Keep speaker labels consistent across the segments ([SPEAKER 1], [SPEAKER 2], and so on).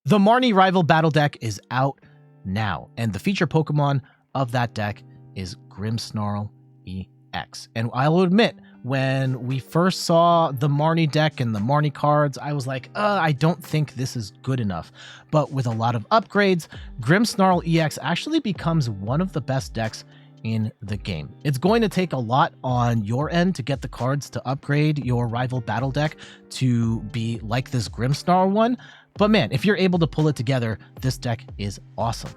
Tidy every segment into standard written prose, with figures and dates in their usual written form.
[SPEAKER 1] The Marnie Rival Battle Deck is out now, and the feature Pokemon of that deck is Grimmsnarl EX. And I'll admit, when we first saw the Marnie deck and the Marnie cards, I was like, I don't think this is good enough. But with a lot of upgrades, Grimmsnarl EX actually becomes one of the best decks in the game. It's going to take a lot on your end to get the cards to upgrade your Rival Battle Deck to be like this Grimmsnarl one. But man, if you're able to pull it together, this deck is awesome.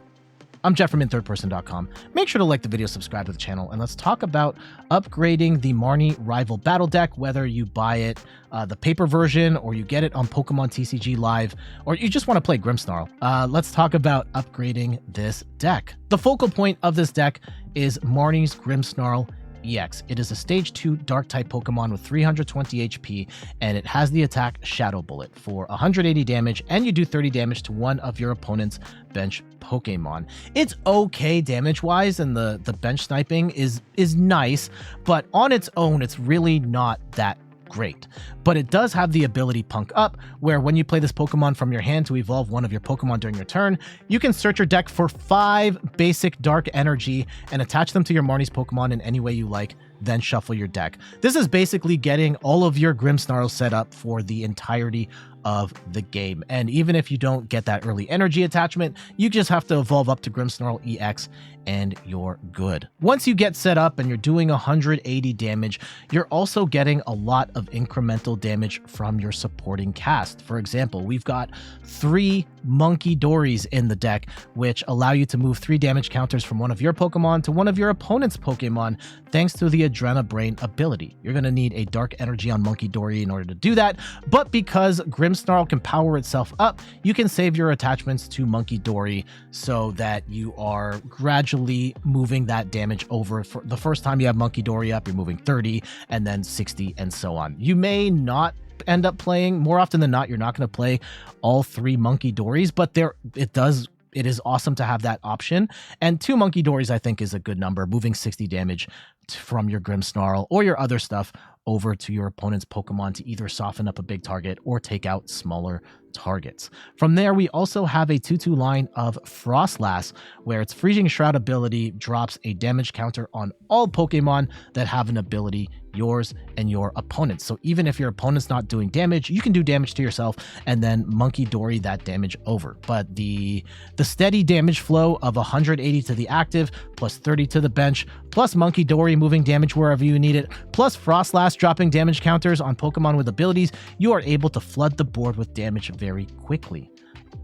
[SPEAKER 1] I'm Jeff from InThirdPerson.com. Make sure to like the video, subscribe to the channel, and let's talk about upgrading the Marnie Rival Battle Deck, whether you buy it the paper version or you get it on Pokemon TCG Live, or you just want to play Grimmsnarl. Let's talk about upgrading this deck. The focal point of this deck is Marnie's Grimmsnarl EX. It is a stage 2 dark type Pokemon with 320 HP, and it has the attack Shadow Bullet for 180 damage, and you do 30 damage to one of your opponent's bench Pokemon. It's okay damage wise, and the bench sniping is nice, but on its own it's really not that great. But it does have the ability Punk Up, where when you play this Pokemon from your hand to evolve one of your Pokemon during your turn, you can search your deck for 5 basic dark energy and attach them to your Marnie's Pokemon in any way you like, then shuffle your deck. This is basically getting all of your Grimmsnarls set up for the entirety of the game. And even if you don't get that early energy attachment, you just have to evolve up to Grimmsnarl EX and you're good. Once you get set up and you're doing 180 damage, you're also getting a lot of incremental damage from your supporting cast. For example, we've got 3 Munkidoris in the deck, which allow you to move 3 damage counters from one of your Pokemon to one of your opponent's Pokemon, thanks to the Adrenabrain ability. You're going to need a Dark Energy on Munkidori in order to do that, but because Grimmsnarl can power itself up, you can save your attachments to Munkidori so that you are gradually moving that damage over. For the first time you have Munkidori up, you're moving 30 and then 60 and so on. You may not end up playing, more often than not, you're not going to play all 3 Munkidoris, but it is awesome to have that option. And 2 Munkidoris, I think, is a good number, moving 60 damage from your Grimmsnarl or your other stuff over to your opponent's Pokemon to either soften up a big target or take out smaller targets. From there, we also have a 2/2 line of Froslass, where its Freezing Shroud ability drops a damage counter on all Pokemon that have an ability, yours and your opponent's. So even if your opponent's not doing damage, you can do damage to yourself and then Munkidori that damage over. But the steady damage flow of 180 to the active, plus 30 to the bench, plus Munkidori moving damage wherever you need it, plus Froslass dropping damage counters on Pokemon with abilities, you are able to flood the board with damage very quickly.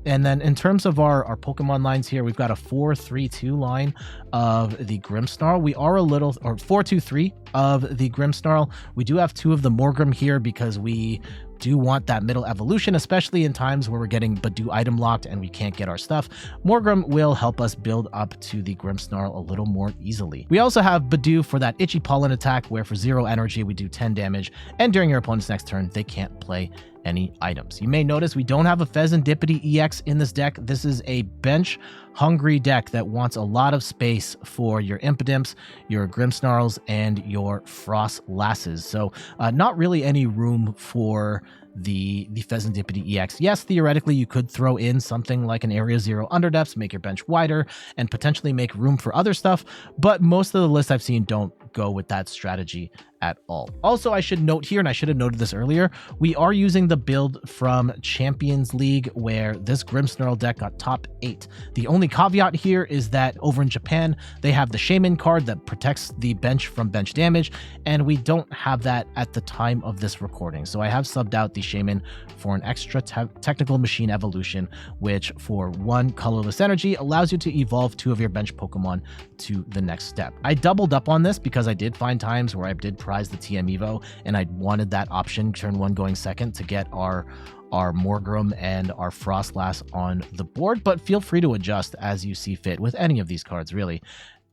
[SPEAKER 1] And then in terms of our Pokemon lines here, we've got a 4-3-2 line of the Grimmsnarl. We are 4-2-3 of the Grimmsnarl. We do have 2 of the Morgrem here because we do want that middle evolution, especially in times where we're getting Budew item locked and we can't get our stuff. Morgrem will help us build up to the Grimmsnarl a little more easily. We also have Budew for that itchy pollen attack, where for 0 energy we do 10 damage, and during your opponent's next turn they can't play any items. You may notice we don't have a Fezandipiti EX in this deck. This is a bench hungry deck that wants a lot of space for your Impidimps, your Grimmsnarls, and your Froslasses. So not really any room for the Fezandipiti EX. Yes, theoretically you could throw in something like an Area 0 Underdepths, make your bench wider, and potentially make room for other stuff, but most of the lists I've seen don't go with that strategy at all. Also, I should note here, and I should have noted this earlier, we are using the build from Champions League where this Grimmsnarl deck got top 8. The only caveat here is that over in Japan, they have the Shaman card that protects the bench from bench damage, and we don't have that at the time of this recording. So I have subbed out the Shaman for an extra technical machine evolution, which for 1 colorless energy allows you to evolve 2 of your bench Pokemon to the next step. I doubled up on this because I did find times where I did prize the TM Evo and I wanted that option, turn 1 going second, to get our Morgrem and our Froslass on the board, but feel free to adjust as you see fit with any of these cards, really.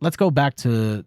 [SPEAKER 1] Let's go back to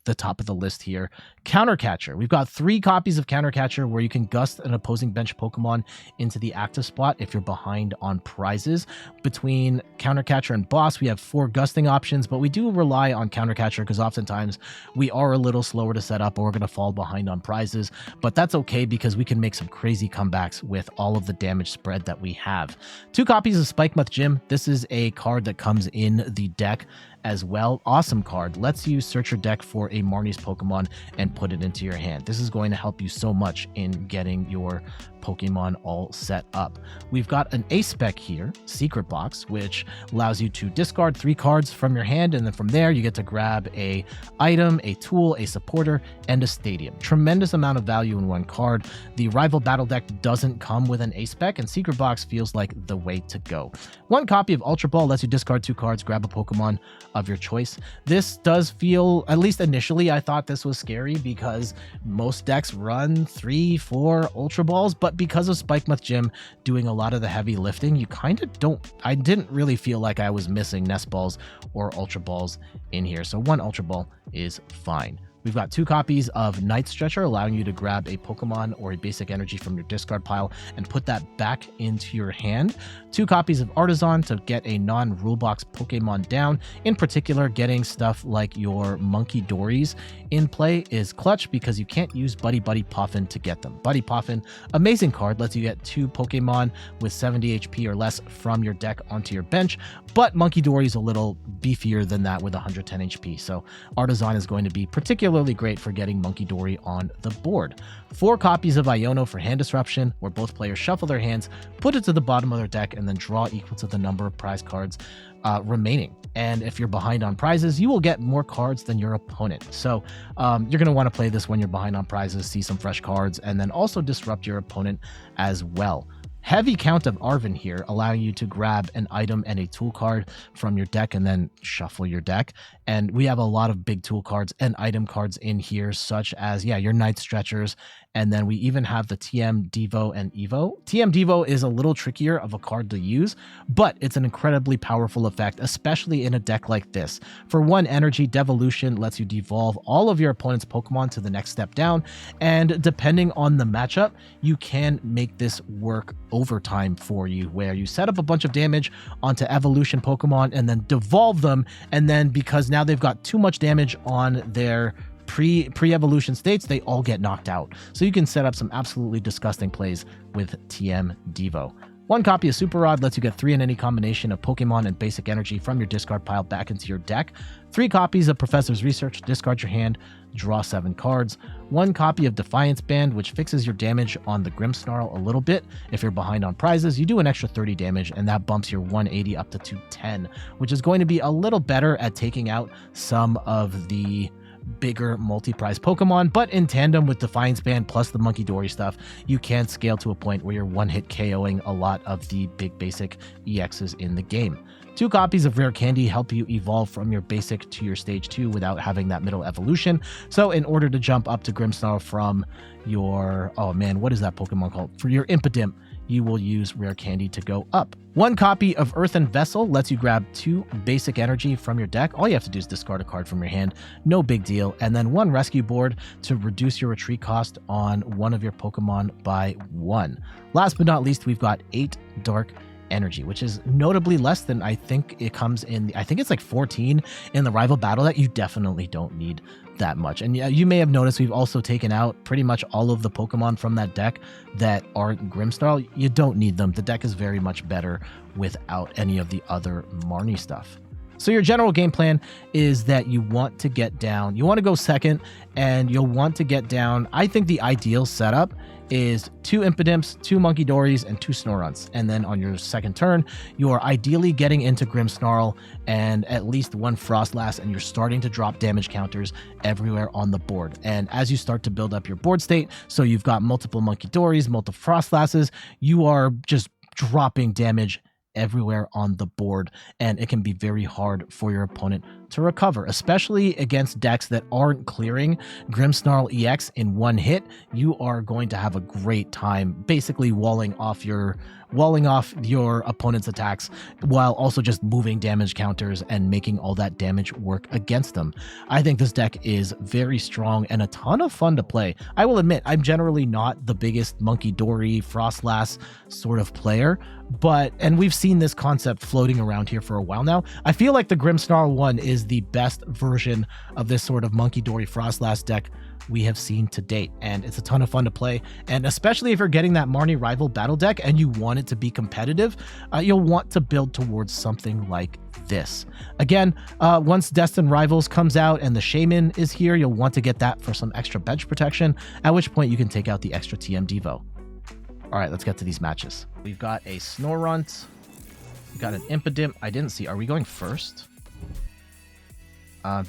[SPEAKER 1] the top of the list here. Countercatcher. We've got 3 copies of Countercatcher where you can gust an opposing bench Pokemon into the active spot if you're behind on prizes. Between Countercatcher and Boss, we have 4 gusting options, but we do rely on Countercatcher because oftentimes we are a little slower to set up or we're going to fall behind on prizes, but that's okay because we can make some crazy comebacks with all of the damage spread that we have. 2 copies of Spikemuth Gym. This is a card that comes in the deck as well. Awesome card. Lets you search your deck for a Marnie's Pokemon and put it into your hand. This is going to help you so much in getting your Pokemon all set up. We've got an A spec here, Secret Box, which allows you to discard 3 cards from your hand, and then from there you get to grab a item, a tool, a supporter, and a stadium. Tremendous amount of value in one card. The Rival Battle Deck doesn't come with an A spec, and Secret Box feels like the way to go. 1 copy of Ultra Ball lets you discard 2 cards, grab a Pokemon of your choice. This does feel, at least initially, I thought this was scary because most decks run 3-4 Ultra Balls, but because of Spikemuth Gym doing a lot of the heavy lifting, you kind of don't, I didn't really feel like I was missing Nest Balls or Ultra Balls in here. So 1 Ultra Ball is fine. We've got 2 copies of Night Stretcher, allowing you to grab a Pokemon or a basic energy from your discard pile and put that back into your hand. 2 copies of Artazon to get a non-rule box Pokemon down. In particular, getting stuff like your Munkidoris in play is clutch because you can't use Buddy-Buddy Poffin to get them. Buddy Poffin, amazing card, lets you get 2 Pokemon with 70 HP or less from your deck onto your bench, but Munkidori is a little beefier than that with 110 HP, so Artazon is going to be particularly great for getting Munkidori on the board. 4 copies of Iono for hand disruption, where both players shuffle their hands, put it to the bottom of their deck, and then draw equal to the number of prize cards remaining. And if you're behind on prizes, you will get more cards than your opponent. So you're going to want to play this when you're behind on prizes, see some fresh cards, and then also disrupt your opponent as well. Heavy count of Arven here, allowing you to grab an item and a tool card from your deck and then shuffle your deck. And we have a lot of big tool cards and item cards in here, such as, your Night Stretchers. And then we even have the TM Devo and Evo. TM Devo is a little trickier of a card to use, but it's an incredibly powerful effect, especially in a deck like this. For 1 energy, Devolution lets you devolve all of your opponent's Pokemon to the next step down. And depending on the matchup, you can make this work overtime for you, where you set up a bunch of damage onto evolution Pokemon and then devolve them. And then because now they've got too much damage on their pre-evolution states, they all get knocked out. So you can set up some absolutely disgusting plays with TM Devo. 1 copy of Super Rod lets you get 3 in any combination of Pokemon and basic energy from your discard pile back into your deck. 3 copies of Professor's Research, discard your hand, draw 7 cards. 1 copy of Defiance Band, which fixes your damage on the Grimmsnarl a little bit. If you're behind on prizes, you do an extra 30 damage, and that bumps your 180 up to 210, which is going to be a little better at taking out some of the bigger multi-prize Pokemon, but in tandem with Defiance Band plus the Munkidori stuff, you can scale to a point where you're one-hit KOing a lot of the big basic EXs in the game. 2 copies of Rare Candy help you evolve from your basic to your stage 2 without having that middle evolution. So in order to jump up to Grimmsnarl from your, oh man, what is that Pokemon called? For your Impidimp, you will use Rare Candy to go up. 1 copy of Earthen Vessel lets you grab 2 basic energy from your deck. All you have to do is discard a card from your hand. No big deal. And then 1 rescue board to reduce your retreat cost on one of your Pokemon by 1. Last but not least, we've got 8 Dark Energy, which is notably less than I think it comes in. I think it's like 14 in the Rival Battle Deck. You definitely don't need that much. And yeah, you may have noticed we've also taken out pretty much all of the Pokemon from that deck that aren't Grimmsnarl. You don't need them. The deck is very much better without any of the other Marnie stuff. So your general game plan is that you want to get down, you want to go second, and you'll want to get down. I think the ideal setup is 2 Impidimps, 2 Munkidoris, and 2 Snorunts. And then on your second turn, you are ideally getting into Grimmsnarl and at least 1 Froslass, and you're starting to drop damage counters everywhere on the board. And as you start to build up your board state, so you've got multiple Munkidoris, multiple Frostlasses, you are just dropping damage everywhere on the board, and it can be very hard for your opponent to recover, especially against decks that aren't clearing Grimmsnarl EX in one hit. You are going to have a great time basically walling off your opponent's attacks while also just moving damage counters and making all that damage work against them. I think this deck is very strong and a ton of fun to play. I will admit, I'm generally not the biggest Munkidori, Froslass sort of player, and we've seen this concept floating around here for a while now. I feel like the Grimmsnarl one is the best version of this sort of Munkidori Froslass deck we have seen to date, and it's a ton of fun to play. And especially if you're getting that Marnie Rival Battle Deck and you want it to be competitive, you'll want to build towards something like this. Again, once Destined Rivals comes out and the Shaman is here, you'll want to get that for some extra bench protection, at which point you can take out the extra TM Devo. All right, let's get to these matches. We've got a Snorunt, we've got an Impidimp. I didn't see, are we going first?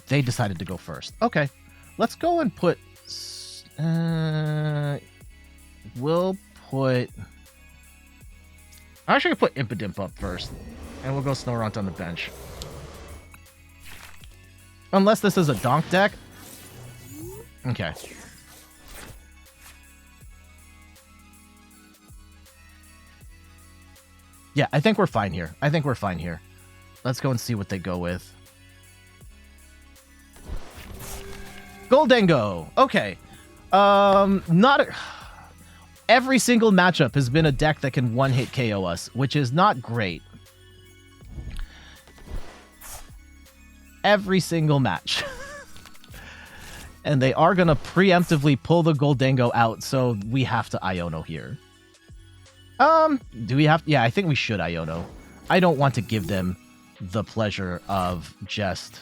[SPEAKER 1] They decided to go first. Okay, let's go and put, we'll put, I'm actually gonna put Impidimp up first, and we'll go Snorunt on the bench. Unless this is a donk deck. Okay. Yeah, I think we're fine here. Let's go and see what they go with. Goldengo. Okay. Every single matchup has been a deck that can one-hit KO us, which is not great. Every single match. And they are going to preemptively pull the Goldengo out, so we have to Iono here. Do we have... Yeah, I think we should Iono. I don't want to give them the pleasure of just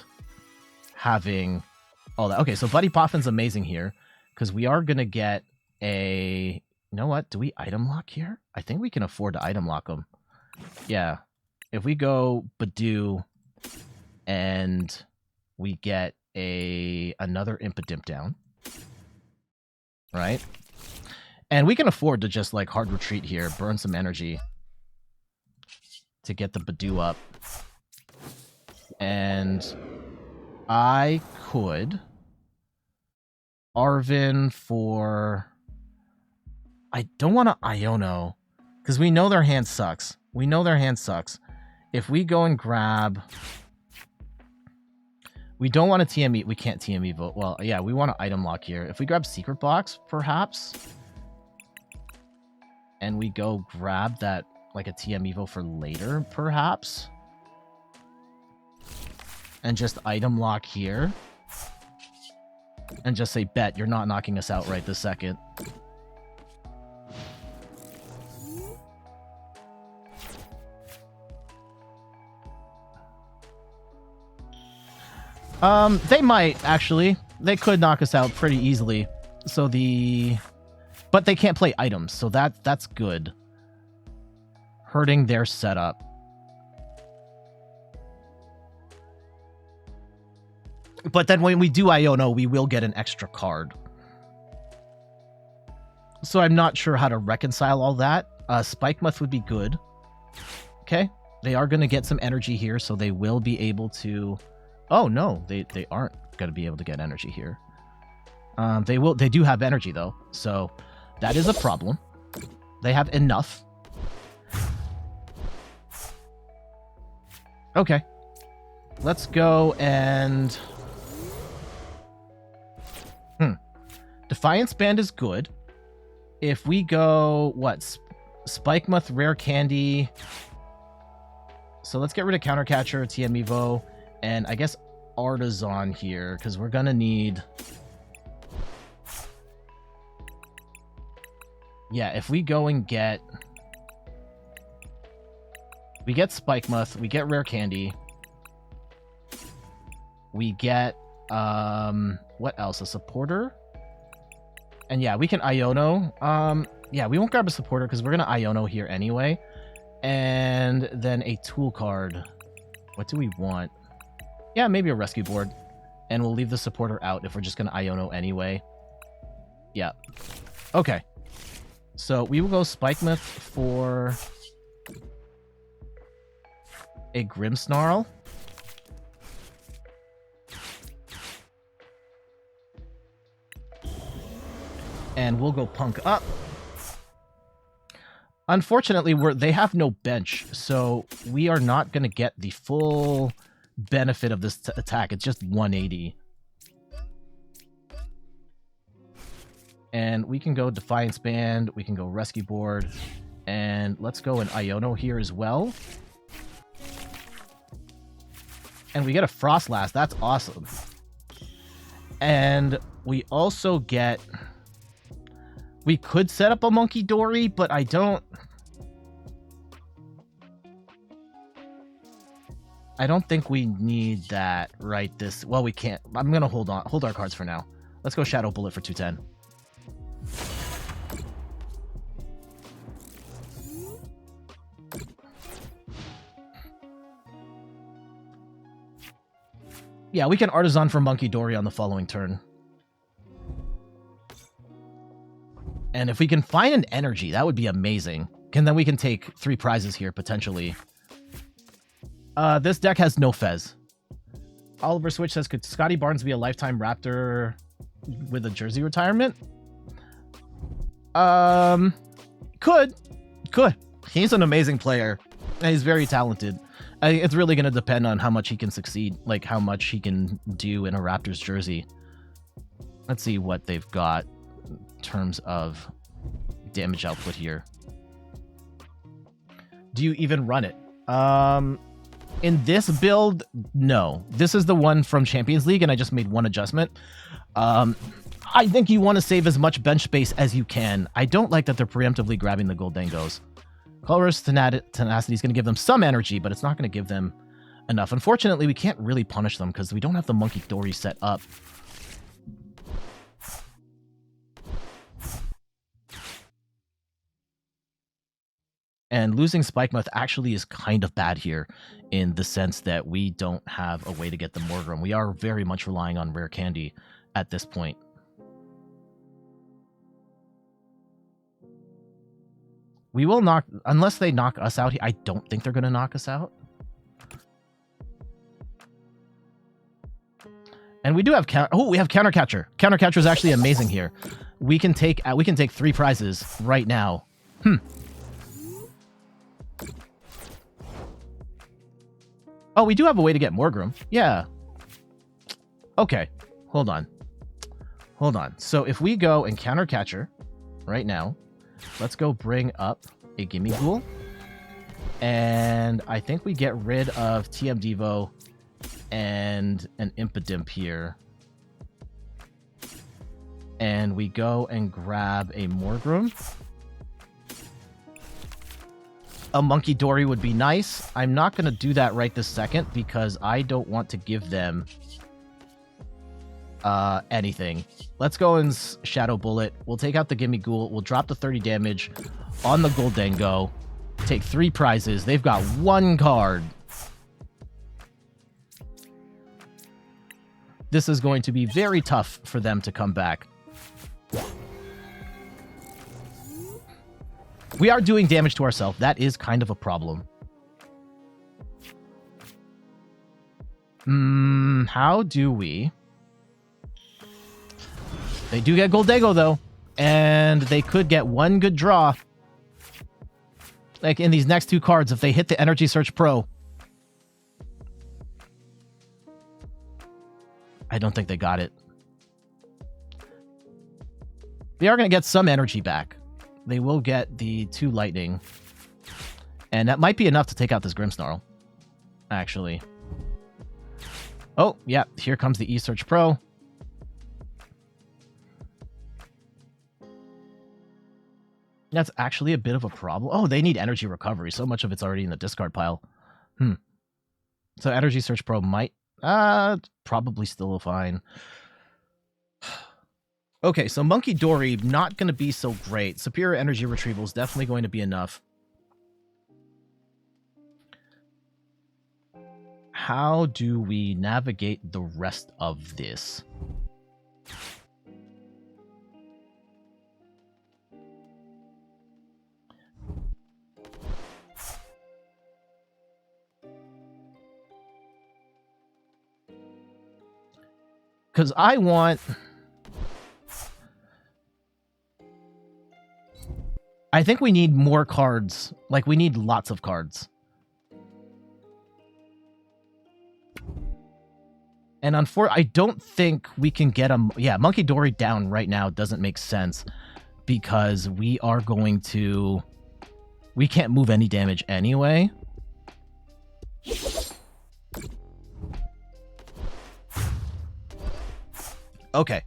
[SPEAKER 1] having all that. Okay, so Buddy Poffin's amazing here, because we are going to get a... You know what? Do we item lock here? I think we can afford to item lock them. Yeah. If we go Budew and we get another Impidimp down, right? And we can afford to just like hard retreat here, burn some energy to get the Budew up. And I could Arven for... I don't want to Iono because we know their hand sucks. If we go and grab... We don't want to TM... We can't TM Evo. Well, yeah, we want to item lock here. If we grab Secret Box, perhaps... And we go grab that, like a TM Evo for later, perhaps. And just item lock here. And just say, bet, you're not knocking us out right this second. They might, actually. They could knock us out pretty easily. So But they can't play items, so that's good. Hurting their setup. But then when we do Iono, we will get an extra card. So I'm not sure how to reconcile all that. Spikemuth would be good. Okay. They are going to get some energy here, so they will be able to... Oh, no. They aren't going to be able to get energy here. They do have energy, though, so... That is a problem. They have enough. Okay. Let's go and... Defiance Band is good. If we go... What? Spikemuth, Rare Candy. So let's get rid of Countercatcher, TM Evo, and I guess Artazon here, because we're going to need... Yeah, if we go and get... We get Spikemuth, we get Rare Candy. We get... What else? A Supporter? And yeah, we can Iono. Yeah, we won't grab a Supporter because we're going to Iono here anyway. And then a Tool card. What do we want? Yeah, maybe a Rescue Board. And we'll leave the Supporter out if we're just going to Iono anyway. Yeah. Okay. So we will go Spikemuth for... a Grimmsnarl. And we'll go Punk up. Unfortunately, they have no bench, so we are not going to get the full benefit of this attack. It's just 180. And we can go Defiance Band, we can go Rescue Board, and let's go an Iono here as well. And we get a Froslass, that's awesome. And we also get... We could set up a Munkidori, but I don't think we need that right this... Well, we can't. I'm going to hold our cards for now. Let's go Shadow Bullet for 210. Yeah, we can Artazon for Munkidori on the following turn. And if we can find an energy, that would be amazing. And then we can take 3 prizes here, potentially. This deck has no Fez. Oliver Switch says, could Scotty Barnes be a lifetime Raptor with a jersey retirement? Could. He's an amazing player. He's very talented. It's really going to depend on how much he can succeed, like how much he can do in a Raptors jersey. Let's see what they've got in terms of damage output here. Do you even run it? In this build, no. This is the one from Champions League, and I just made one adjustment. I think you want to save as much bench space as you can. I don't like that they're preemptively grabbing the Goldengos. Colorless Tenacity is going to give them some energy, but it's not going to give them enough. Unfortunately, we can't really punish them because we don't have the Munkidori set up. And losing Spikemuth actually is kind of bad here in the sense that we don't have a way to get the Morgrem. We are very much relying on Rare Candy at this point. We will knock, unless they knock us out. I don't think they're going to knock us out. And we do have we have Countercatcher. Countercatcher is actually amazing here. We can take 3 prizes right now. Oh, we do have a way to get Morgrem. Yeah. Okay. Hold on. So if we go and Countercatcher right now, let's go bring up a Gimme Ghoul. And I think we get rid of TM Devo and an Impidimp here. And we go and grab a Morgrem. A Munkidori would be nice. I'm not going to do that right this second because I don't want to give them anything. Let's go and Shadow Bullet. We'll take out the Gimme Ghoul. We'll drop the 30 damage on the Goldengo. Take 3 prizes. They've got 1 card. This is going to be very tough for them to come back. We are doing damage to ourselves. That is kind of a problem. How do we... They do get Goldego, though. And they could get 1 good draw. Like in these next 2 cards, if they hit the Energy Search Pro. I don't think they got it. They are going to get some energy back. They will get the 2 lightning. And that might be enough to take out this Grimmsnarl. Actually. Oh, yeah. Here comes the E-Search Pro. That's actually a bit of a problem. Oh, they need energy recovery. So much of it's already in the discard pile. So Energy Search Pro might... probably still fine. Okay, so Munkidori, not going to be so great. Superior Energy Retrieval is definitely going to be enough. How do we navigate the rest of this? because I want... I think we need more cards. Like, we need lots of cards. And I don't think we can get a... Yeah, Munkidori down right now doesn't make sense because we are going to... We can't move any damage anyway. Okay.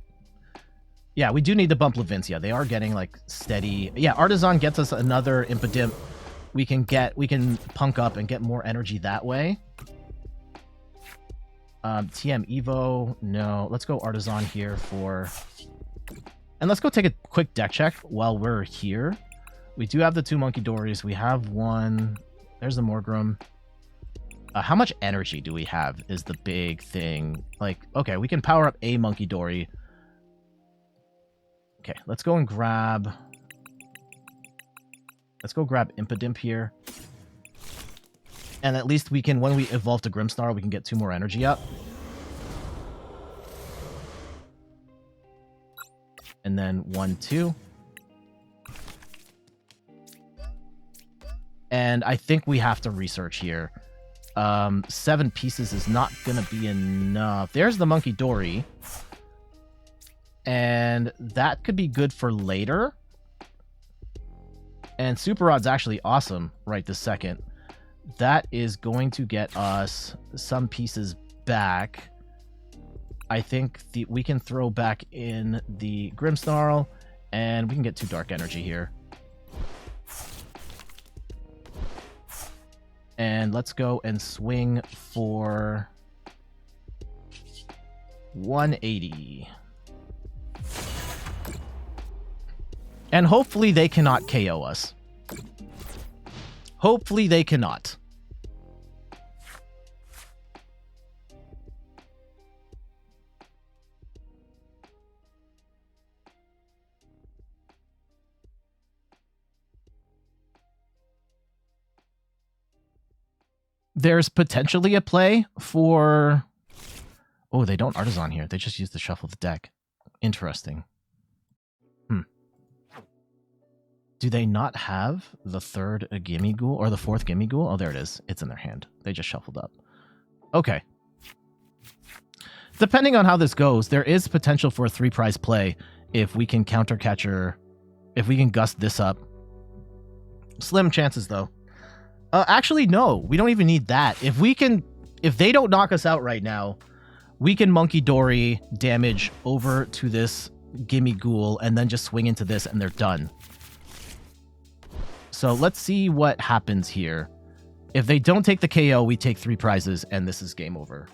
[SPEAKER 1] Yeah, we do need to bump Levincia. They are getting, like, steady... Yeah, Artazon gets us another Impidimp. We can punk up and get more energy that way. TM Evo, no. Let's go Artazon here for... And let's go take a quick deck check while we're here. We do have the 2 Munkidoris. We have one... There's the Morgrem. How much energy do we have is the big thing. Like, okay, we can power up a Munkidori. Okay, let's go and grab... Let's go grab Impidimp here. And at least we can, when we evolve to Grimmsnarl, we can get 2 more energy up. And then 1, 2. And I think we have to research here. 7 pieces is not going to be enough. There's the Munkidori. And that could be good for later. And Super Rod's actually awesome right this second. That is going to get us some pieces back. I think we can throw back in the Grimmsnarl, and we can get 2 Dark Energy here. And let's go and swing for 180. And hopefully they cannot KO us. Hopefully they cannot. There's potentially a play for... Oh, they don't Artazon here. They just use the shuffle the deck. Interesting. Do they not have the 3rd Gimmighoul or the 4th Gimmighoul? Oh, there it is. It's in their hand. They just shuffled up. Okay. Depending on how this goes, there is potential for a 3-prize play if we can countercatcher, if we can gust this up. Slim chances, though. Actually, no. We don't even need that. If they don't knock us out right now, we can Munkidori damage over to this Gimmighoul and then just swing into this and they're done. So let's see what happens here. If they don't take the KO, we take 3 prizes, and this is game over.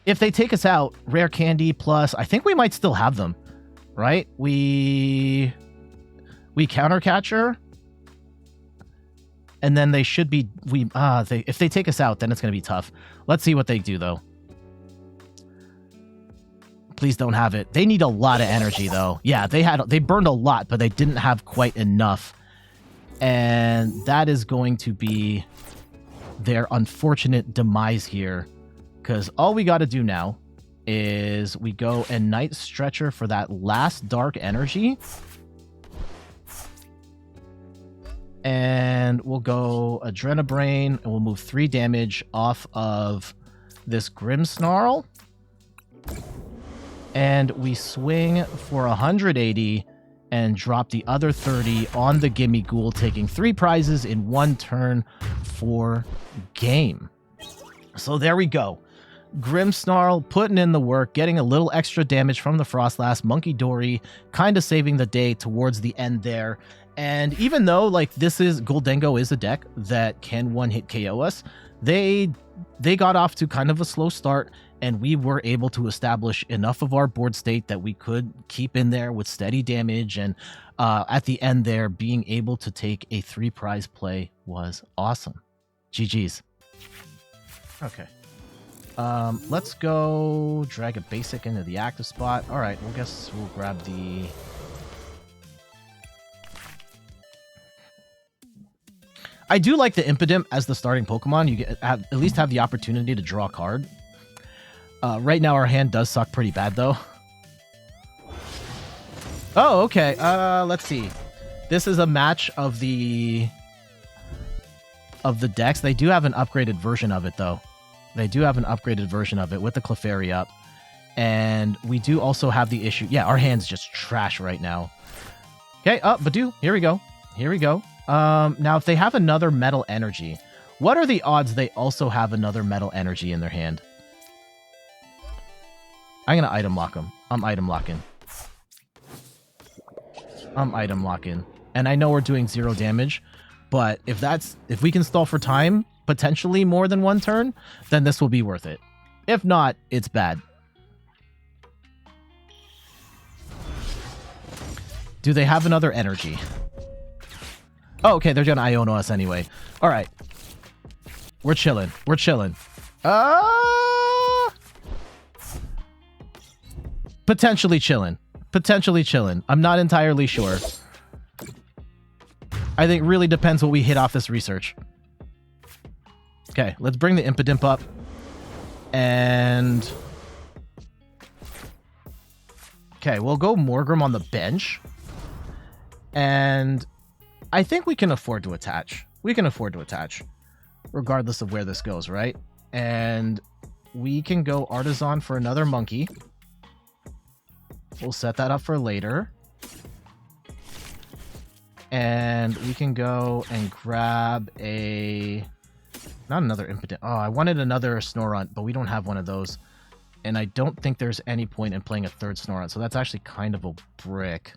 [SPEAKER 1] If they take us out, Rare Candy plus, I think we might still have them, right? We countercatcher, and then they should be, if they take us out, then it's going to be tough. Let's see what they do, though. Please don't have it. They need a lot of energy, though. Yeah, they burned a lot, but they didn't have quite enough. And that is going to be their unfortunate demise here. Because all we got to do now is we go and Night Stretcher for that last dark energy. And we'll go Adrenabrain, and we'll move 3 damage off of this Grimmsnarl. And we swing for 180 and drop the other 30 on the Gimmighoul, taking 3 prizes in 1 turn for game. So there we go. Grimmsnarl putting in the work, getting a little extra damage from the Froslass. Munkidori kind of saving the day towards the end there. And even though, like, Gholdengo is a deck that can one-hit KO us, they got off to kind of a slow start, and we were able to establish enough of our board state that we could keep in there with steady damage. And at the end there, being able to take a 3-prize play was awesome. GG's. Okay. Let's go drag a basic into the active spot. All right, well, guess we'll grab the... I do like the Impidimp as the starting Pokemon. You get at least have the opportunity to draw a card. Right now our hand does suck pretty bad though. Oh, okay. Let's see. This is a match of the decks. They do have an upgraded version of it though. They do have an upgraded version of it with the Clefairy up. And we do also have the issue. Yeah, our hand's just trash right now. Okay, Budew. Here we go. Here we go. Now, if they have another Metal Energy, what are the odds they also have another Metal Energy in their hand? I'm going to item lock them. I'm item locking. I'm item locking. And I know we're doing 0 damage, but if we can stall for time, potentially more than 1 turn, then this will be worth it. If not, it's bad. Do they have another energy? Oh, okay, they're gonna Iono us anyway. All right. We're chilling. We're chilling. Potentially chilling. Potentially chilling. I'm not entirely sure. I think it really depends what we hit off this research. Okay, let's bring the Impidimp up. And... okay, we'll go Morgrem on the bench. And I think we can afford to attach. We can afford to attach, regardless of where this goes, right? And we can go Artazon for another monkey. We'll set that up for later. And we can go and grab a... not another Impidimp. Oh, I wanted another Snorunt, but we don't have one of those. And I don't think there's any point in playing a third Snorunt, so that's actually kind of a brick.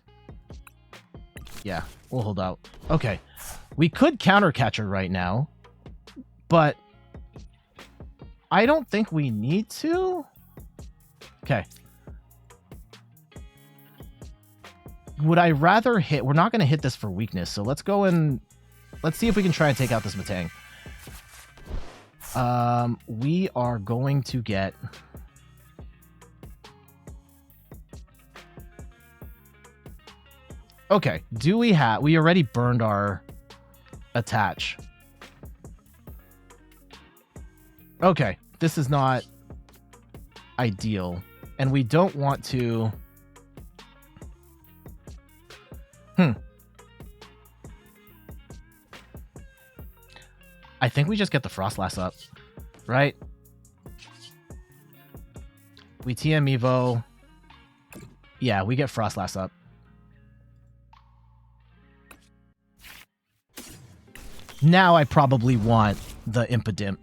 [SPEAKER 1] Yeah, we'll hold out. Okay, we could counter Catcher right now, but I don't think we need to. Okay. Would I rather hit... we're not going to hit this for weakness, so let's go and... let's see if we can try and take out this Matang. We are going to get... okay, do we have... we already burned our attach. Okay, this is not ideal. And we don't want to... I think we just get the Froslass up, right? We TM Evo. Yeah, we get Froslass up. Now I probably want the Impidimp.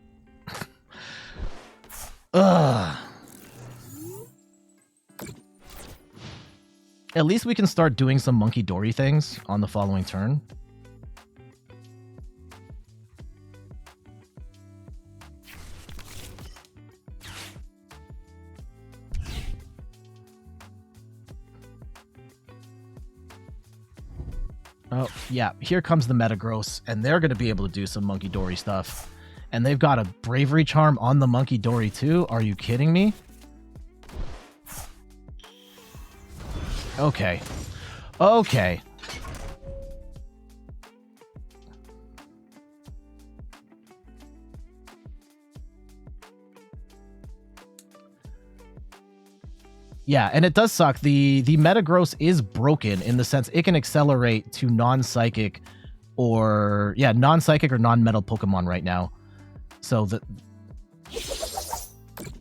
[SPEAKER 1] Ugh. At least we can start doing some Munkidori things on the following turn. Oh, yeah, here comes the Metagross, and they're going to be able to do some Munkidori stuff. And they've got a Bravery Charm on the Munkidori too? Are you kidding me? Okay. Okay. Yeah, and it does suck. The Metagross is broken in the sense it can accelerate to non-psychic or... yeah, non-psychic or non-metal Pokemon right now. So the...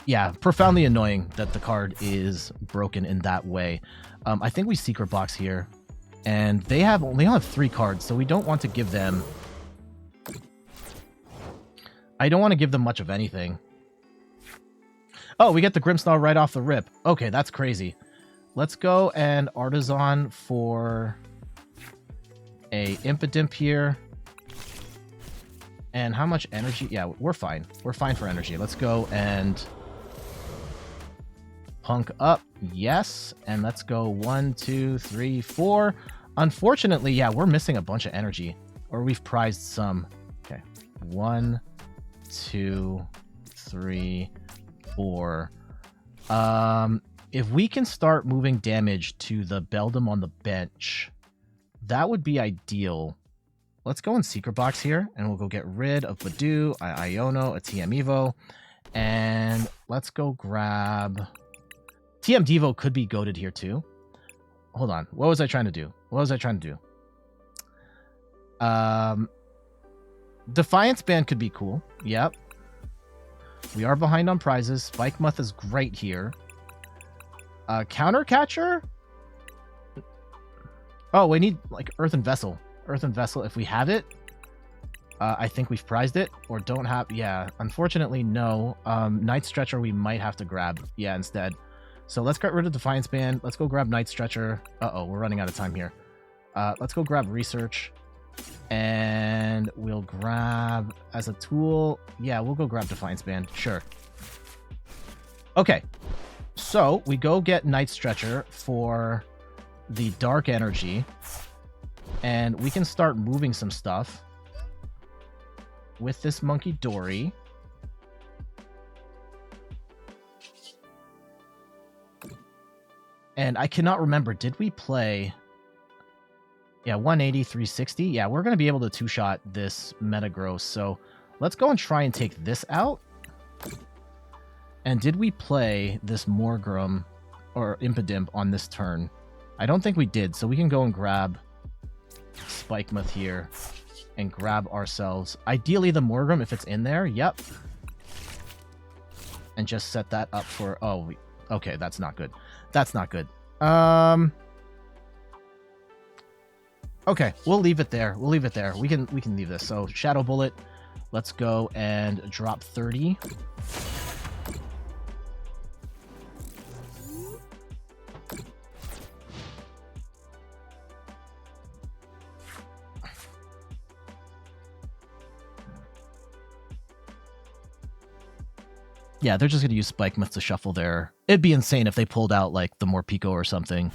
[SPEAKER 1] yeah, profoundly annoying that the card is broken in that way. I think we Secret Box here. And they only have 3 cards, so we don't want to give them... I don't want to give them much of anything. Oh, we get the Grimmsnarl right off the rip. Okay, that's crazy. Let's go and Artazon for a Impidimp here. And how much energy? Yeah, we're fine. We're fine for energy. Let's go and Punk up. Yes. And let's go 1, 2, 3, 4. Unfortunately, yeah, we're missing a bunch of energy. Or we've prized some. Okay. 1, 2, 3, 4. If we can start moving damage to the Beldum on the bench, that would be ideal. let's go in Secret Box here, and we'll go get rid of Budew, Iono, a TM Evo, and let's go grab... TM Devo could be goated here too. Hold on. What was I trying to do? Defiance Band could be cool. Yep. We are behind on prizes. Spikemuth is great here. Counter Catcher? Oh, we need like Earthen Vessel. Earthen Vessel, if we have it. I think we've prized it. Or don't have... Yeah, unfortunately, no. Night Stretcher we might have to grab. Yeah, instead. So let's get rid of Defiance Band. Let's go grab Night Stretcher. Uh-oh, we're running out of time here. Let's go grab Research. And we'll grab as a tool. Yeah, we'll go grab Defiance Band. Sure. Okay. So we go get Night Stretcher for the Dark Energy. And we can start moving some stuff with this Munkidori. And I cannot remember, did we play... Yeah, 180, 360. Yeah, we're going to be able to two-shot this Metagross. So let's go and try and take this out. And did we play this Morgrem or Impidimp on this turn? I don't think we did. So we can go and grab Spikemuth here and grab ourselves. Ideally, the Morgrem, if it's in there. Yep. And just set that up for... Oh, okay, that's not good. That's not good. Okay, we'll leave it there. We'll leave it there. We can leave this. So Shadow Bullet. Let's go and drop 30. Yeah, they're just going to use Spikemuth to shuffle there. It'd be insane if they pulled out, like, the Morpico or something.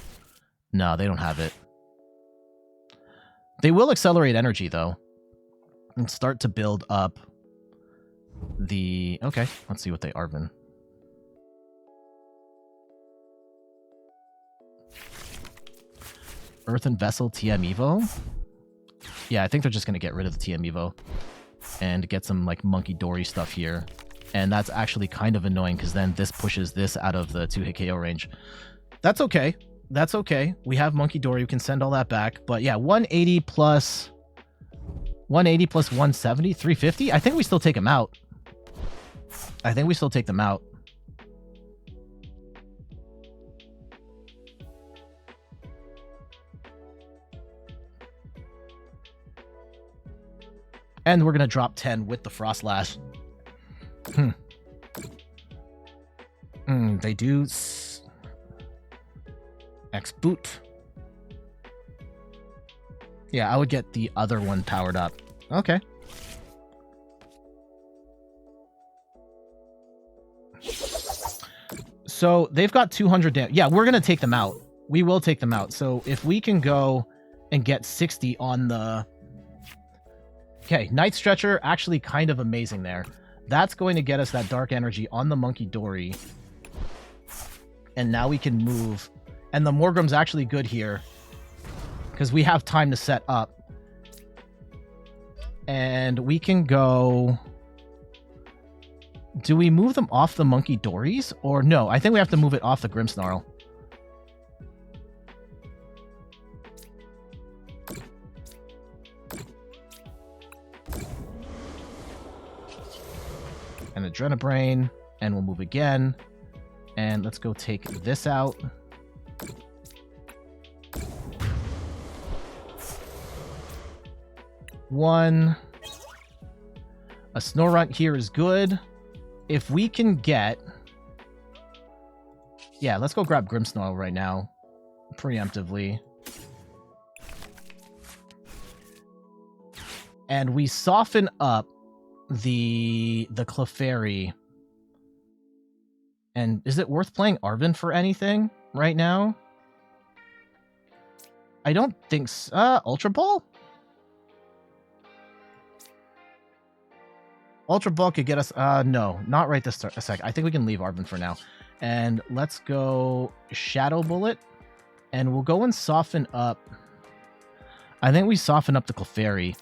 [SPEAKER 1] No, they don't have it. They will accelerate energy, though. And start to build up the... Okay, let's see what they Arven. Earthen Vessel TM Evo? Yeah, I think they're just going to get rid of the TM Evo. And get some, like, Munkidori stuff here. And that's actually kind of annoying because then this pushes this out of the 2-hit KO range. That's okay. That's okay. We have Munkidori. We can send all that back. But yeah, 180 plus 170, 350. I think we still take them out. I think we still take them out. And we're going to drop 10 with the Froslass. They do X-Boot. Yeah, I would get the other one powered up. Okay. So they've got 200 damage. Yeah, we're going to take them out. We will take them out. So if we can go and get 60 on the... Okay, Night Stretcher, actually kind of amazing there. That's going to get us that Dark Energy on the Munkidori. And now we can move. And the Morgrem's actually good here. Because we have time to set up. And we can go... Do we move them off the Munkidoris? Or no, I think we have to move it off the Grimmsnarl. And Adrenabrain, and we'll move again. And let's go take this out. One. A Snorunt here is good. If we can get... Yeah, let's go grab Grimmsnarl right now. Preemptively. And we soften up the Clefairy. And is it worth playing Arven for anything right now? I don't think so. Ultra Ball? Ultra Ball could get us... no, not right this a sec. I think we can leave Arven for now. And let's go Shadow Bullet. And we'll go and soften up... I think we soften up the Clefairy.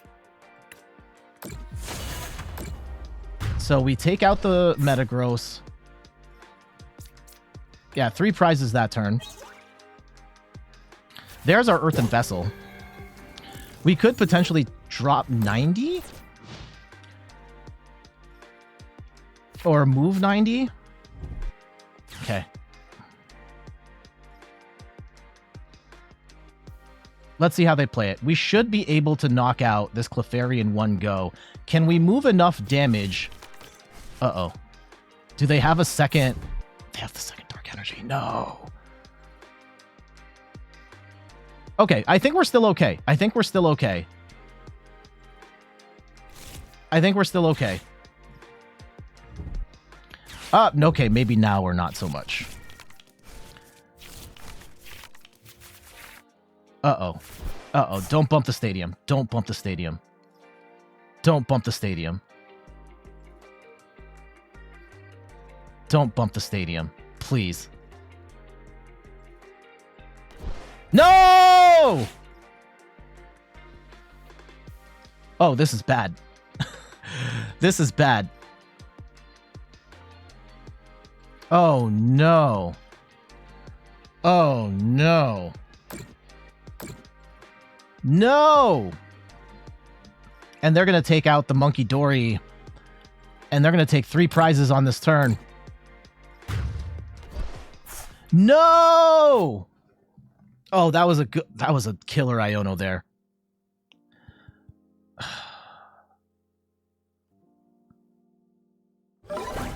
[SPEAKER 1] So we take out the Metagross. Yeah, 3 prizes that turn. There's our Earthen Vessel. We could potentially drop 90? Or move 90? Okay. Let's see how they play it. We should be able to knock out this Clefairy in one go. Can we move enough damage? Uh-oh. Do they have a second? They have the second Dark Energy. No. Okay, I think we're still okay. I think we're still okay. Okay, maybe now or not so much. Uh-oh. Uh-oh, don't bump the stadium. Don't bump the stadium. Don't bump the stadium. Don't bump the stadium. Please. No! Oh, this is bad. This is bad. Oh, no. Oh, no. No! And they're going to take out the Munkidori. And they're going to take 3 prizes on this turn. No! Oh, that was a killer Iono there.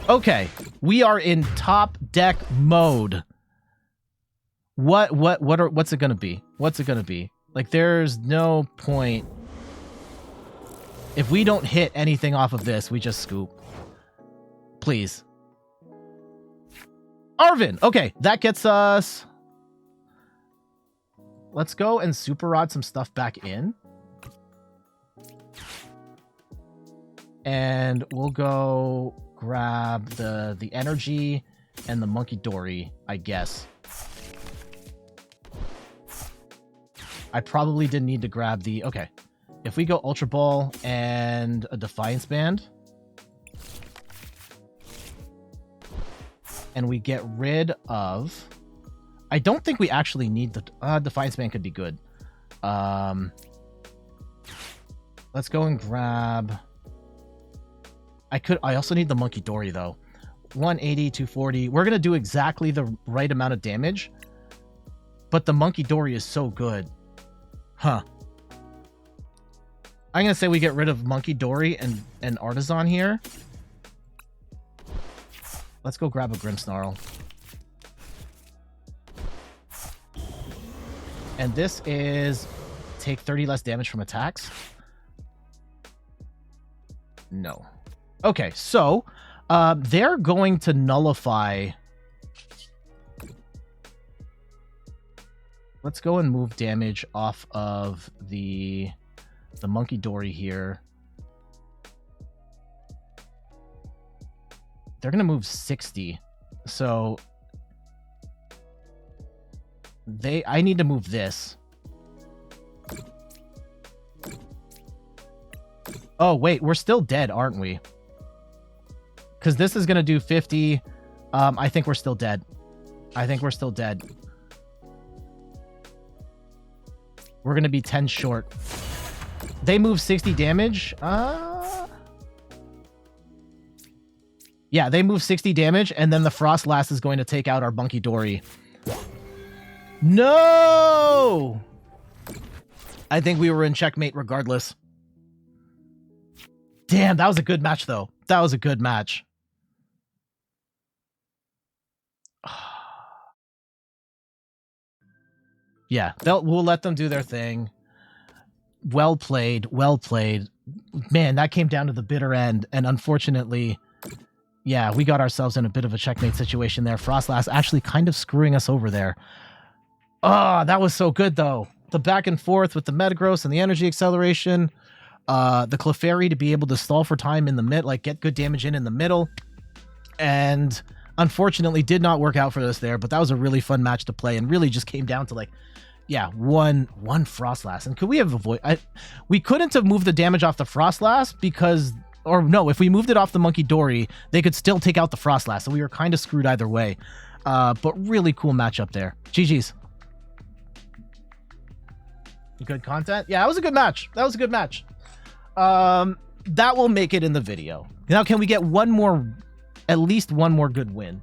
[SPEAKER 1] Okay, we are in top deck mode. What's it gonna be? What's it gonna be? Like, there's no point. If we don't hit anything off of this, we just scoop. Please. Arven! Okay, that gets us... Let's go and Super Rod some stuff back in. And we'll go grab the energy and the Munkidori, I guess. I probably didn't need to grab the... Okay. If we go Ultra Ball and a Defiance Band... And we get rid of... I don't think we actually need the... Defiance Band could be good. Let's go and grab... I also need the Munkidori, though. 180, 240. We're going to do exactly the right amount of damage. But the Munkidori is so good. Huh. I'm going to say we get rid of Munkidori and Artazon here. Let's go grab a Grimmsnarl. And this is take 30 less damage from attacks. No. Okay, so they're going to nullify. Let's go and move damage off of the Munkidori here. They're going to move 60. So I need to move this. Oh, wait, we're still dead, aren't we? Because this is going to do 50. I think we're still dead. I think we're still dead. We're going to be 10 short. They move 60 damage. Yeah, they move 60 damage, and then the Froslass is going to take out our Munkidori. No! I think we were in checkmate regardless. Damn, that was a good match, though. That was a good match. Yeah, we'll let them do their thing. Well played, well played. Man, that came down to the bitter end, and unfortunately, yeah, we got ourselves in a bit of a checkmate situation there. Froslass actually kind of screwing us over there. Oh, that was so good, though. The back and forth with the Metagross and the energy acceleration. The Clefairy to be able to stall for time in the mid, like get good damage in the middle. And unfortunately did not work out for us there, but that was a really fun match to play and really just came down to like, yeah, one Froslass. And could we have avoided... We couldn't have moved the damage off the Froslass because or no, if we moved it off the Munkidori, they could still take out the Froslass, so we were kind of screwed either way. But really cool matchup there. GG's. Good content? Yeah, that was a good match. That was a good match. That will make it in the video. Now, can we get one more, at least one more good win?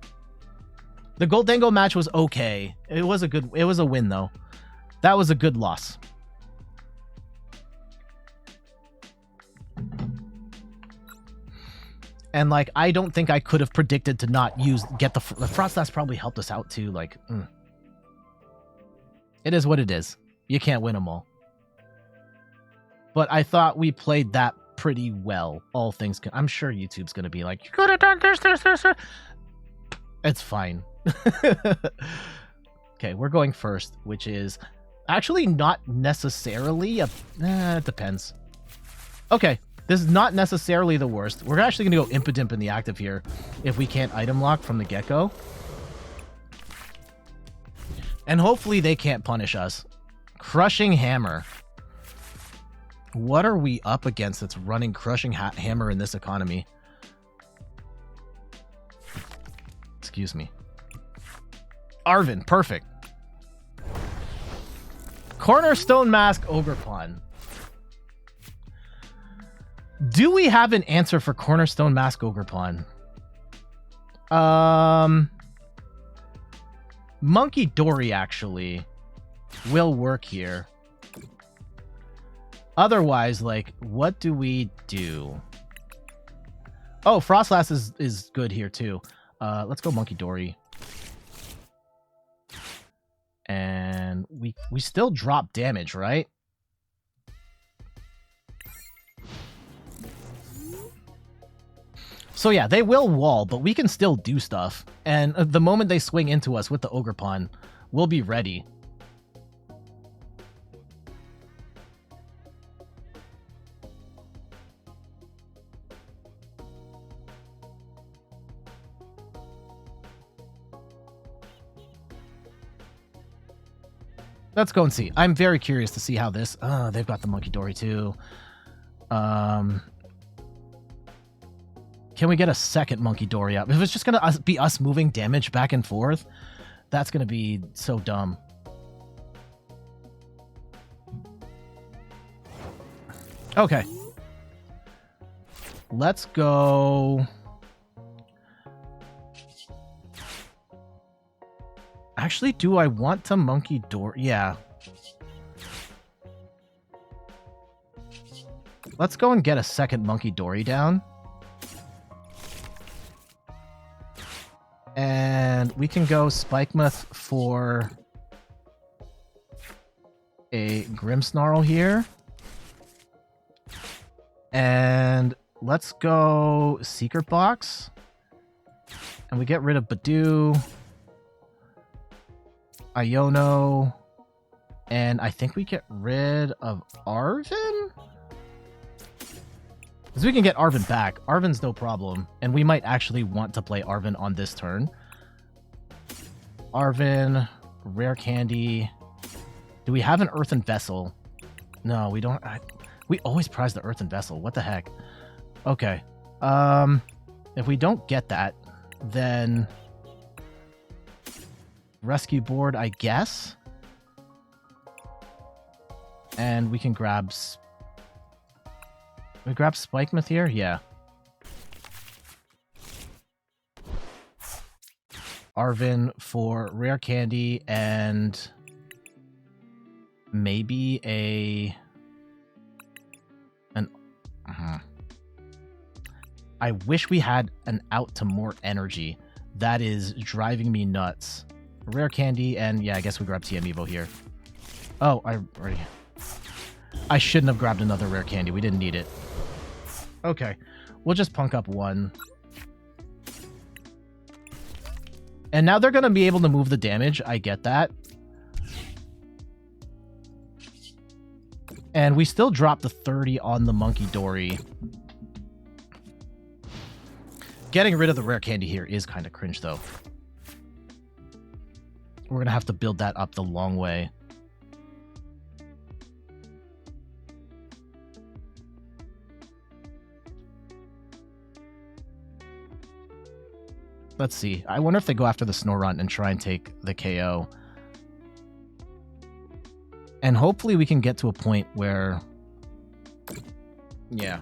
[SPEAKER 1] The Goldango match was okay. It was a win though. That was a good loss. And like, I don't think I could have predicted to not get the Froslass probably helped us out too. Like, it is what it is. You can't win them all. But I thought we played that pretty well. All things I'm sure YouTube's going to be like, you could have done this. It's fine. Okay, we're going first, which is actually not necessarily it depends. Okay, this is not necessarily the worst. We're actually going to go Impidimp in the active here if we can't item lock from the get-go. And hopefully they can't punish us. Crushing Hammer. What are we up against that's running Crushing Hammer in this economy? Excuse me. Arven, perfect. Cornerstone Mask Ogerpon. Do we have an answer for Cornerstone Mask Ogerpon? Munkidori actually will work here. Otherwise, like, what do we do? Oh, Froslass is good here too. Let's go Munkidori. And we still drop damage, right? So yeah, they will wall, but we can still do stuff. And the moment they swing into us with the Ogerpon, we'll be ready. Let's go and see. I'm very curious to see how this... they've got the Munkidori too. Can we get a second Munkidori up? If it's just going to be us moving damage back and forth, that's going to be so dumb. Okay. Let's go... Actually, do I want to Munkidori? Yeah. Let's go and get a second Munkidori down. And we can go Spikemuth for a Grimmsnarl here. And let's go Secret Box. And we get rid of Budew, Iono, and I think we get rid of Arven? Because we can get Arven back. Arven's no problem. And we might actually want to play Arven on this turn. Arven, Rare Candy. Do we have an Earthen Vessel? No, we don't. We always prize the Earthen Vessel. What the heck? Okay. If we don't get that, then... Rescue board, I guess. And we can grab... We grab Spikemuth here? Yeah. Arven for Rare Candy and... maybe I wish we had an out to more energy. That is driving me nuts. Rare Candy, and yeah, I guess we grab TM Evo here. Oh, I shouldn't have grabbed another Rare Candy. We didn't need it. Okay. We'll just punk up one. And now they're going to be able to move the damage. I get that. And we still drop the 30 on the Munkidori. Getting rid of the Rare Candy here is kind of cringe, though. We're going to have to build that up the long way. Let's see. I wonder if they go after the Snorunt and try and take the KO. And hopefully we can get to a point where... Yeah.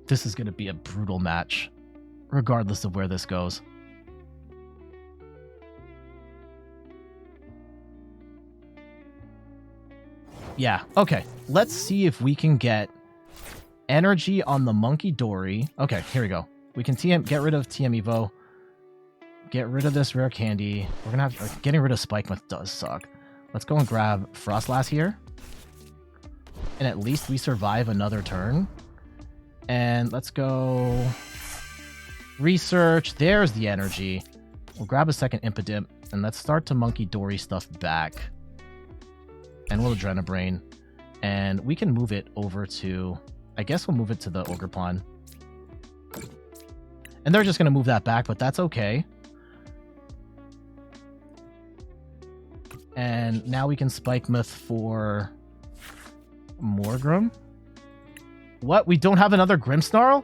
[SPEAKER 1] This is going to be a brutal match, regardless of where this goes. Yeah, okay. Let's see if we can get energy on the Munkidori. Okay, here we go. We can get rid of TM Evo. Get rid of this Rare Candy. We're going to have... getting rid of Spikemuth does suck. Let's go and grab Froslass here. And at least we survive another turn. And let's go... Research. There's the energy. We'll grab a second Impidimp. And let's start to Munkidori stuff back. And we'll Adrenabrain. And we can move it over to... I guess we'll move it to the Ogre Pond. And they're just going to move that back, but that's okay. And now we can Spikemuth for Morgrem. What? We don't have another Grimmsnarl?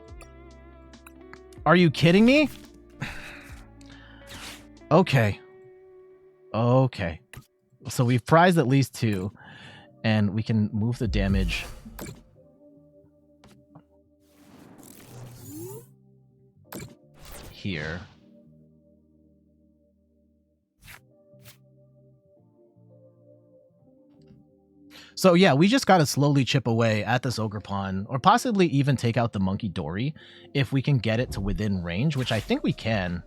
[SPEAKER 1] Are you kidding me? Okay. Okay. So we've prized at least 2. And we can move the damage. Here. So yeah, we just got to slowly chip away at this Ogre Pond, or possibly even take out the Munkidori if we can get it to within range, which I think we can.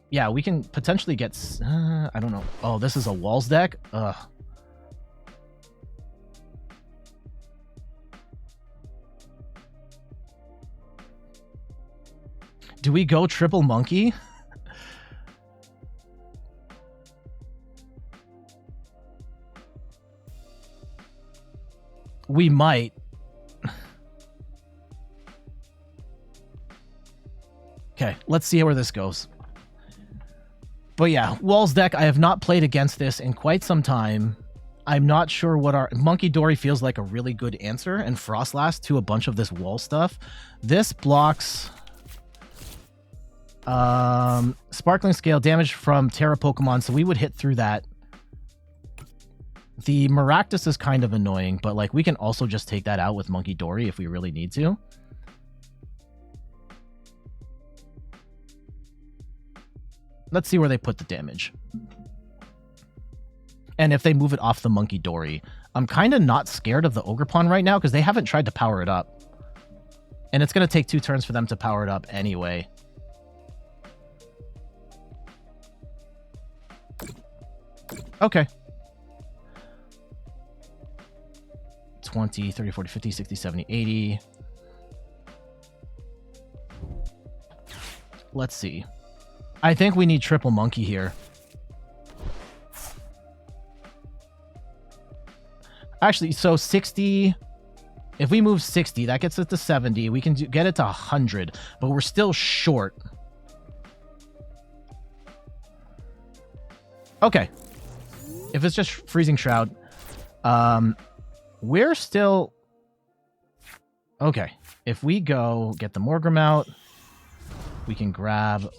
[SPEAKER 1] Yeah, we can potentially get... I don't know. Oh, this is a Walls deck? Ugh. Do we go triple monkey? We might. Okay, let's see where this goes. But yeah, Walls deck, I have not played against this in quite some time. I'm not sure what our... Munkidori feels like a really good answer, and Froslass to a bunch of this wall stuff. This blocks... Sparkling Scale, damage from Terra Pokemon, so we would hit through that. The Maractus is kind of annoying, but like we can also just take that out with Munkidori if we really need to. Let's see where they put the damage. And if they move it off the Munkidori. I'm kind of not scared of the Ogre Pond right now because they haven't tried to power it up. And it's going to take 2 turns for them to power it up anyway. Okay. 20, 30, 40, 50, 60, 70, 80. Let's see. I think we need triple monkey here. Actually, so 60... If we move 60, that gets it to 70. We can get it to 100, but we're still short. Okay. If it's just Freezing Shroud... we're still... Okay. If we go get the Morgrem out, we can grab...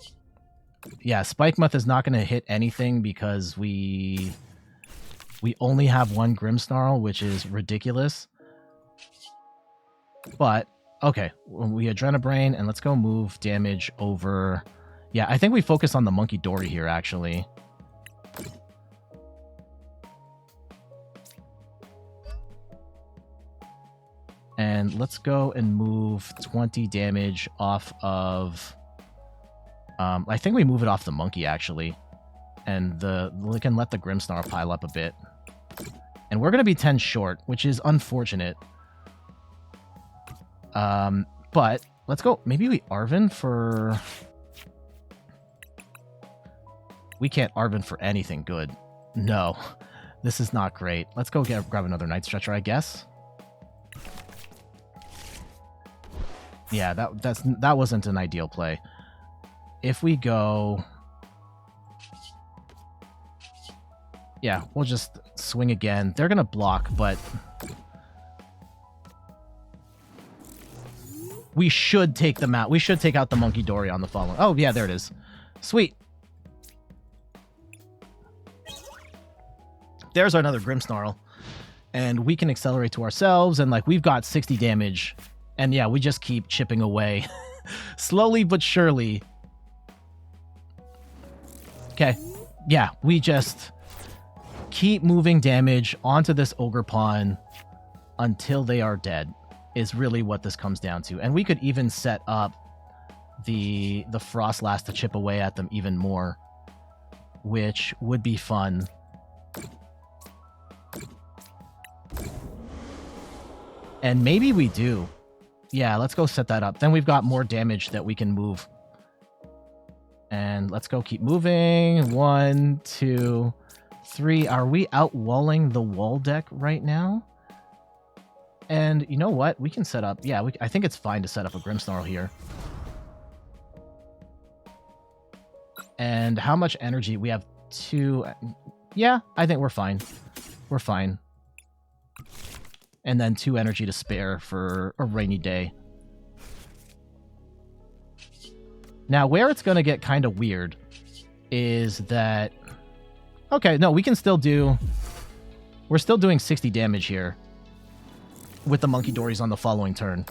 [SPEAKER 1] Yeah, Spikemuth is not going to hit anything because we only have 1 Grimmsnarl, which is ridiculous. But, okay. We Adrenabrain, and let's go move damage over... Yeah, I think we focus on the Munkidori here, actually. And let's go and move 20 damage off of... I think we move it off the monkey, actually. And we can let the Grimmsnarl pile up a bit. And we're going to be 10 short, which is unfortunate. But let's go. Maybe we Arven for... We can't Arven for anything good. No, this is not great. Let's go grab another Night Stretcher, I guess. Yeah, that wasn't an ideal play. If we go... Yeah, we'll just swing again. They're going to block, but... We should take them out. We should take out the Munkidori on the following. Oh, yeah, there it is. Sweet. There's another Grimmsnarl. And we can accelerate to ourselves. And, like, we've got 60 damage. And, yeah, we just keep chipping away. Slowly but surely. Okay. Yeah, we just keep moving damage onto this Ogerpon until they are dead. Is really what this comes down to. And we could even set up the Froslass to chip away at them even more, which would be fun. And maybe we do. Yeah, let's go set that up. Then we've got more damage that we can move. And let's go keep moving. 1, 2, 3. Are we out-walling the wall deck right now? And you know what? We can set up... Yeah, I think it's fine to set up a Grimmsnarl here. And how much energy? We have 2... Yeah, I think we're fine. We're fine. And then 2 energy to spare for a rainy day. Now, where it's going to get kind of weird is that... Okay, no, we can still do... We're still doing 60 damage here with the Munkidoris on the following turn.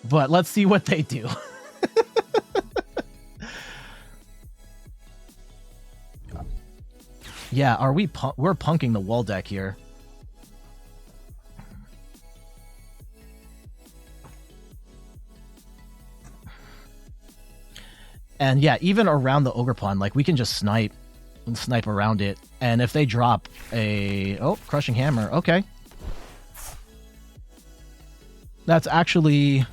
[SPEAKER 1] But let's see what they do. Yeah, are we... We're punking the wall deck here. And yeah, even around the Ogerpon, like, we can just snipe around it. And if they drop a... Oh, Crushing Hammer. Okay. That's actually...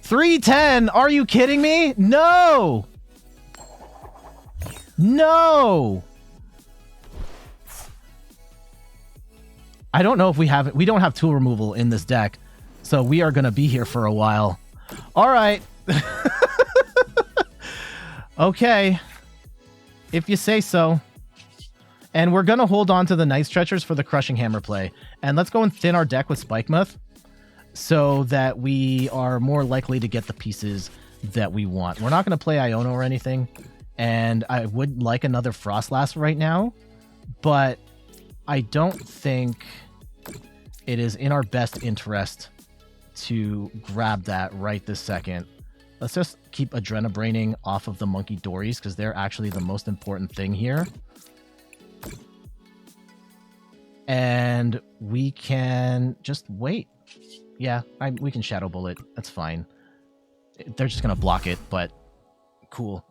[SPEAKER 1] 310! Are you kidding me? No! No! I don't know if we have it. We don't have tool removal in this deck. So we are going to be here for a while. All right. Okay. If you say so. And we're going to hold on to the Night Stretchers for the Crushing Hammer play. And let's go and thin our deck with Spikemuth so that we are more likely to get the pieces that we want. We're not going to play Iono or anything. And I would like another Froslass right now. But I don't think it is in our best interest to grab that right this second. Let's just keep Adrenabraining off of the Munkidoris because they're actually the most important thing here. And we can just wait. Yeah, we can Shadow Bullet. That's fine. They're just going to block it, but cool.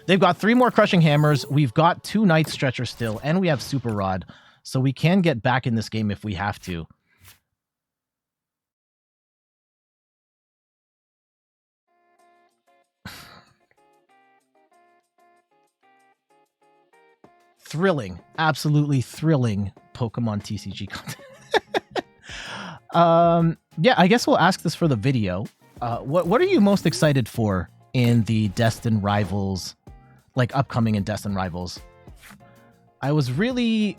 [SPEAKER 1] They've got 3 more Crushing Hammers. We've got 2 Night Stretchers still, and we have Super Rod. So we can get back in this game if we have to. Thrilling. Absolutely thrilling Pokemon TCG content. Yeah, I guess we'll ask this for the video. What are you most excited for in the Destined Rivals, like upcoming in Destined Rivals? I was really...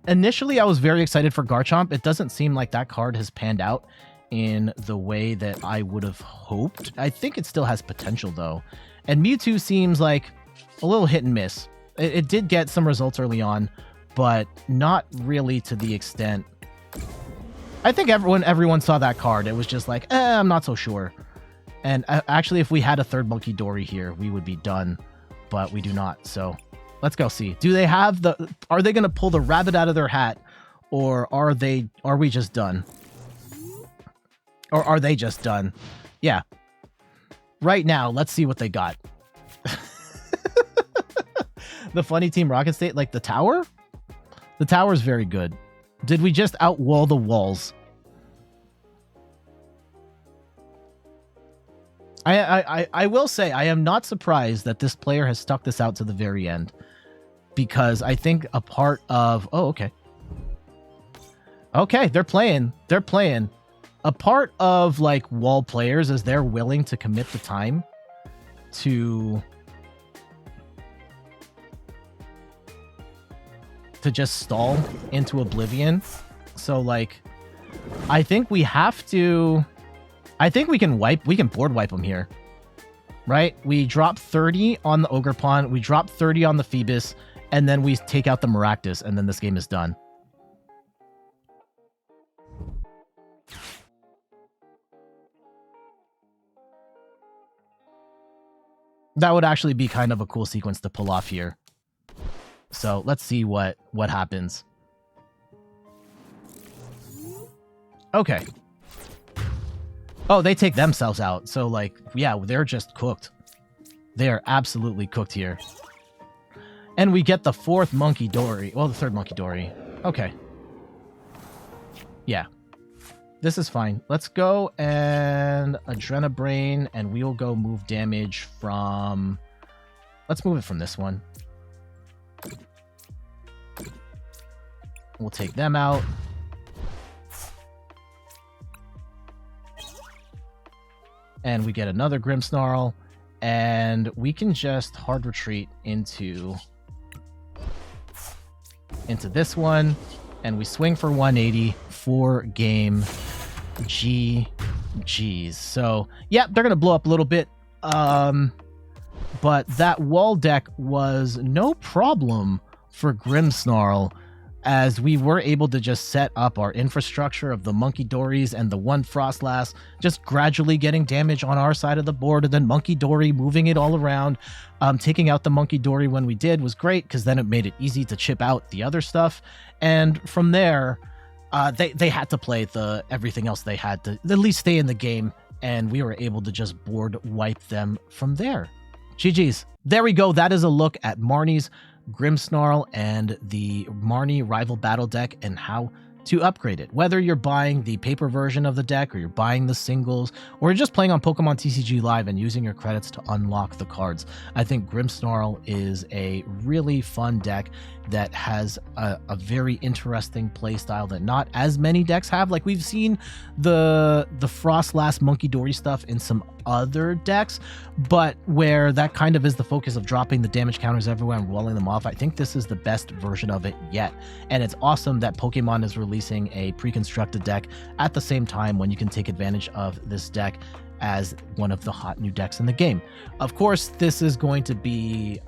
[SPEAKER 1] Initially, I was very excited for Garchomp. It doesn't seem like that card has panned out in the way that I would have hoped. I think it still has potential, though. And Mewtwo seems like a little hit and miss. It did get some results early on, but not really to the extent... I think everyone saw that card. It was just like, I'm not so sure. And actually, if we had a third Munkidori here, we would be done. But we do not, so... Let's go see. Do they have the... Are they going to pull the rabbit out of their hat? Or are we just done? Or are they just done? Yeah. Right now, let's see what they got. The funny Team Rocket State, like the tower? The tower's very good. Did we just outwall the walls? I will say, I am not surprised that this player has stuck this out to the very end. Because I think a part of... Oh, okay. Okay, they're playing. They're playing. A part of, like, wall players is they're willing to commit the time to to just stall into oblivion. So, like, I think we have to... I think we can board wipe them here. Right? We drop 30 on the Ogerpon, we drop 30 on the Phoebus, and then we take out the Maractus, and then this game is done. That would actually be kind of a cool sequence to pull off here. So let's see what happens. Okay. Oh, they take themselves out. So, like, yeah, they're just cooked. They are absolutely cooked here. And we get the fourth Munkidori. Well, the third Munkidori. Okay. Yeah. This is fine. Let's go and Adrenabrain, and we'll go move damage from... Let's move it from this one. We'll take them out. And we get another Grimmsnarl, and we can just hard retreat into this one, and we swing for 180 for game GG's. So yeah, they're gonna blow up a little bit, but that wall deck was no problem for Grimmsnarl, as we were able to just set up our infrastructure of the Munkidoris and the one Froslass, just gradually getting damage on our side of the board, and then Munkidori moving it all around. Taking out the Munkidori when we did was great, because then it made it easy to chip out the other stuff. And from there, they had to play everything else they had to at least stay in the game, and we were able to just board wipe them from there. GG's. There we go. That is a look at Marnie's Grimmsnarl and the Marnie Rival Battle Deck and how to upgrade it. Whether you're buying the paper version of the deck, or you're buying the singles, or you're just playing on Pokemon TCG Live and using your credits to unlock the cards, I think Grimmsnarl is a really fun deck that has a very interesting playstyle that not as many decks have. Like, we've seen the Froslass Munkidori stuff in some other decks, but where that kind of is the focus of dropping the damage counters everywhere and rolling them off. I think this is the best version of it yet, and it's awesome that Pokemon is releasing a pre-constructed deck at the same time when you can take advantage of this deck as one of the hot new decks in the game. Of course, this is going to be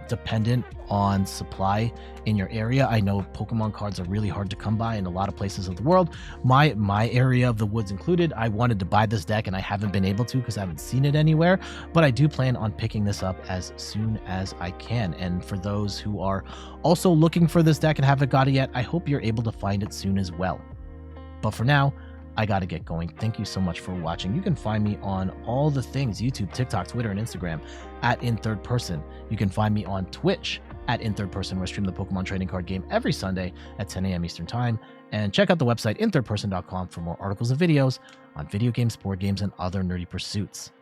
[SPEAKER 1] dependent on supply in your area. I know Pokemon cards are really hard to come by in a lot of places of the world, my area of the woods included. I wanted to buy this deck and I haven't been able to because I haven't seen it anywhere, but I do plan on picking this up as soon as I can. And for those who are also looking for this deck and haven't got it yet, I hope you're able to find it soon as well. But for now, I gotta get going. Thank you so much for watching. You can find me on all the things: YouTube, TikTok, Twitter, and Instagram at In Third Person. You can find me on Twitch at In Third Person, where I stream the Pokemon trading card game every Sunday at 10 a.m. Eastern Time. And check out the website inthirdperson.com for more articles and videos on video games, board games, and other nerdy pursuits.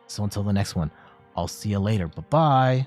[SPEAKER 1] So until the next one, I'll see you later. Bye-bye.